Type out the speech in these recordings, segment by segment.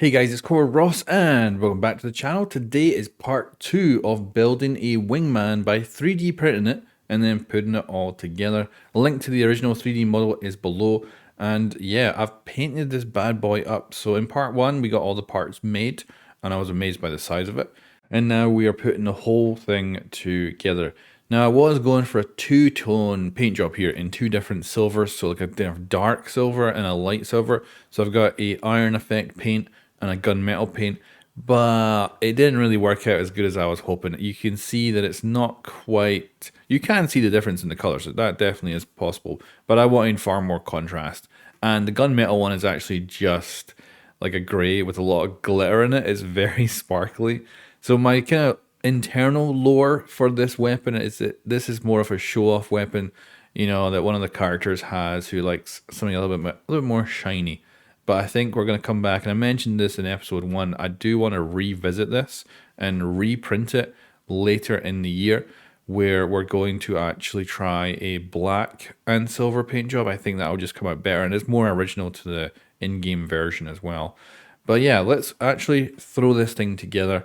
Hey guys, it's Core Ross and welcome back to the channel. Today is part 2 of building a Wingman by 3D printing it and then putting it all together. A link to the original 3D model is below, and yeah, I've painted this bad boy up. So in part 1 we got all the parts made and I was amazed by the size of it. And now we are putting the whole thing together. Now I was going for a two-tone paint job here in two different silvers, so like a dark silver and a light silver. So I've got a iron effect paint and a gunmetal paint, but it didn't really work out as good as I was hoping. You can see that it's not quite, you can see the difference in the colors, so that definitely is possible, but I wanted far more contrast. And the gunmetal one is actually just like a gray with a lot of glitter in it. It's very sparkly. So my kind of internal lore for this weapon is that this is more of a show-off weapon, you know, that one of the characters has who likes something a little bit more shiny. But I think we're going to come back, and I mentioned this in episode 1. I do want to revisit this and reprint it later in the year, where we're going to actually try a black and silver paint job. I think that will just come out better, and it's more original to the in-game version as well. But yeah, let's actually throw this thing together.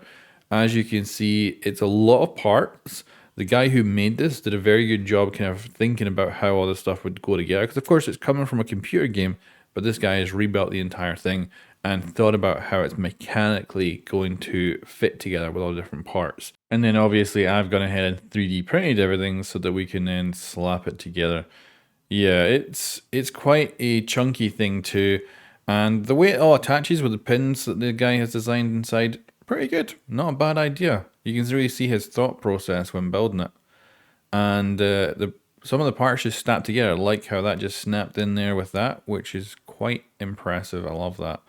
As you can see, it's a lot of parts. The guy who made this did a very good job kind of thinking about how all this stuff would go together, because of course it's coming from a computer game, but this guy has rebuilt the entire thing and thought about how it's mechanically going to fit together with all the different parts. And then obviously I've gone ahead and 3D printed everything so that we can then slap it together. Yeah, it's quite a chunky thing too. And the way it all attaches with the pins that the guy has designed inside, pretty good. Not a bad idea. You can really see his thought process when building it. And some of the parts just snapped together. I like how that just snapped in there with that, which is quite impressive. I love that.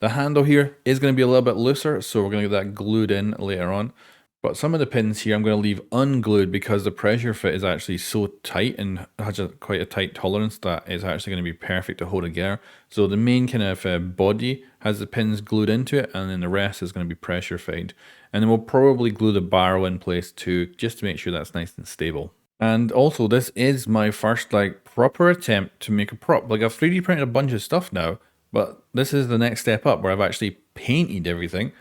The handle here is going to be a little bit looser, so we're going to get that glued in later on. But some of the pins here I'm going to leave unglued because the pressure fit is actually so tight and has quite a tight tolerance that it's actually going to be perfect to hold together. So the main kind of body has the pins glued into it, and then the rest is going to be pressure fitted. And then we'll probably glue the barrel in place too, just to make sure that's nice and stable. And also, this is my first like proper attempt to make a prop. Like, I've 3D printed a bunch of stuff now, but this is the next step up where I've actually painted everything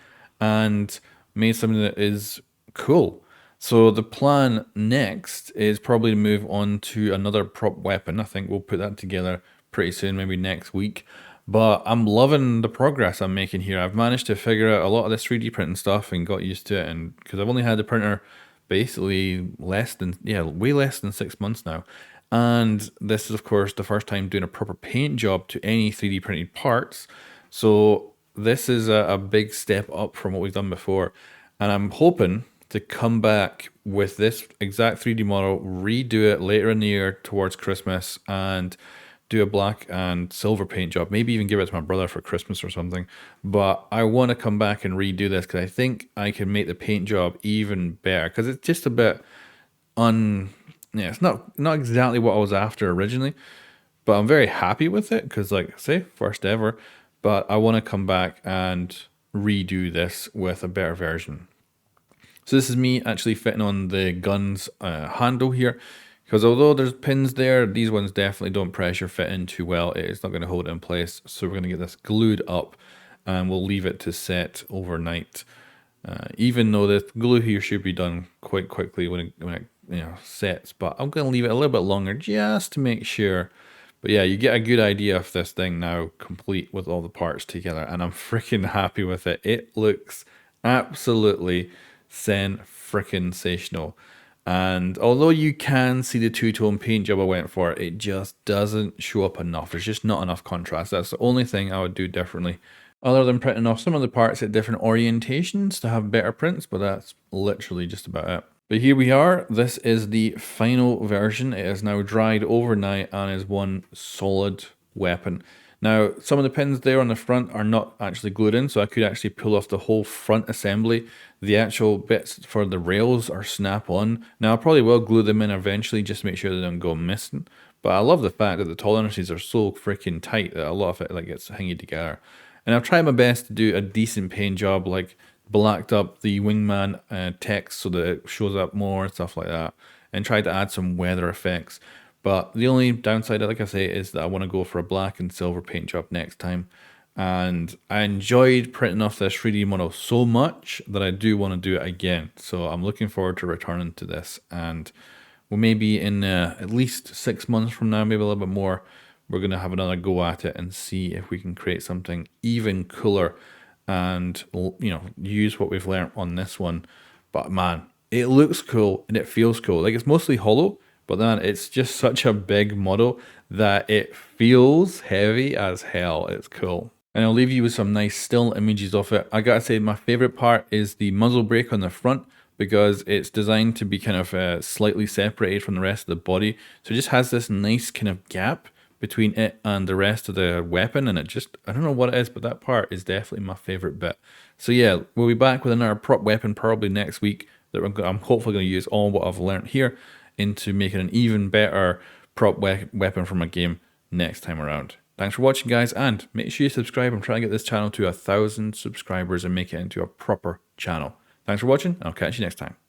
and made something that is cool. So the plan next is probably to move on to another prop weapon. I think we'll put that together pretty soon, maybe next week. But I'm loving the progress I'm making here. I've managed to figure out a lot of this 3D printing stuff and got used to it. And because I've only had the printer basically way less than 6 months now. And this is, of course, the first time doing a proper paint job to any 3D printed parts. So this is a big step up from what we've done before. And I'm hoping to come back with this exact 3D model, redo it later in the year towards Christmas, and do a black and silver paint job. Maybe even give it to my brother for Christmas or something. But I want to come back and redo this because I think I can make the paint job even better. Because it's just a bit yeah, it's not exactly what I was after originally. But I'm very happy with it because, like I say, first ever. But I want to come back and redo this with a better version. So this is me actually fitting on the gun's handle here, because although there's pins there, these ones definitely don't pressure fit in too well. It's not going to hold it in place. So we're going to get this glued up and we'll leave it to set overnight. Even though the glue here should be done quite quickly when it sets, but I'm going to leave it a little bit longer just to make sure. But yeah, you get a good idea of this thing now complete with all the parts together, and I'm freaking happy with it. It looks absolutely sensational. And although you can see the two-tone paint job I went for, it just doesn't show up enough. There's just not enough contrast. That's the only thing I would do differently, other than printing off some of the parts at different orientations to have better prints, but that's literally just about it. But here we are. This is the final version. It is now dried overnight and is one solid weapon. Now, some of the pins there on the front are not actually glued in, so I could actually pull off the whole front assembly. The actual bits for the rails are snap-on. Now, I probably will glue them in eventually just to make sure they don't go missing. But I love the fact that the tolerances are so freaking tight that a lot of it like gets hanging together. And I've tried my best to do a decent paint job, like blacked up the Wingman text so that it shows up more and stuff like that, and tried to add some weather effects. But the only downside, like I say, is that I want to go for a black and silver paint job next time. And I enjoyed printing off this 3D model so much that I do want to do it again. So I'm looking forward to returning to this. And well, maybe in at least 6 months from now, maybe a little bit more, we're going to have another go at it and see if we can create something even cooler and, use what we've learned on this one. But man, it looks cool and it feels cool. Like, it's mostly hollow, but then it's just such a big model that it feels heavy as hell. It's cool. And I'll leave you with some nice still images of it. I gotta say, my favorite part is the muzzle brake on the front, because it's designed to be kind of slightly separated from the rest of the body. So it just has this nice kind of gap between it and the rest of the weapon. And it just, I don't know what it is, but that part is definitely my favorite bit. So yeah, we'll be back with another prop weapon probably next week that I'm hopefully going to use all what I've learned here into making an even better prop weapon from a game next time around. Thanks for watching, guys, and make sure you subscribe. I'm trying to get this channel to 1,000 subscribers and make it into a proper channel. Thanks for watching, and I'll catch you next time.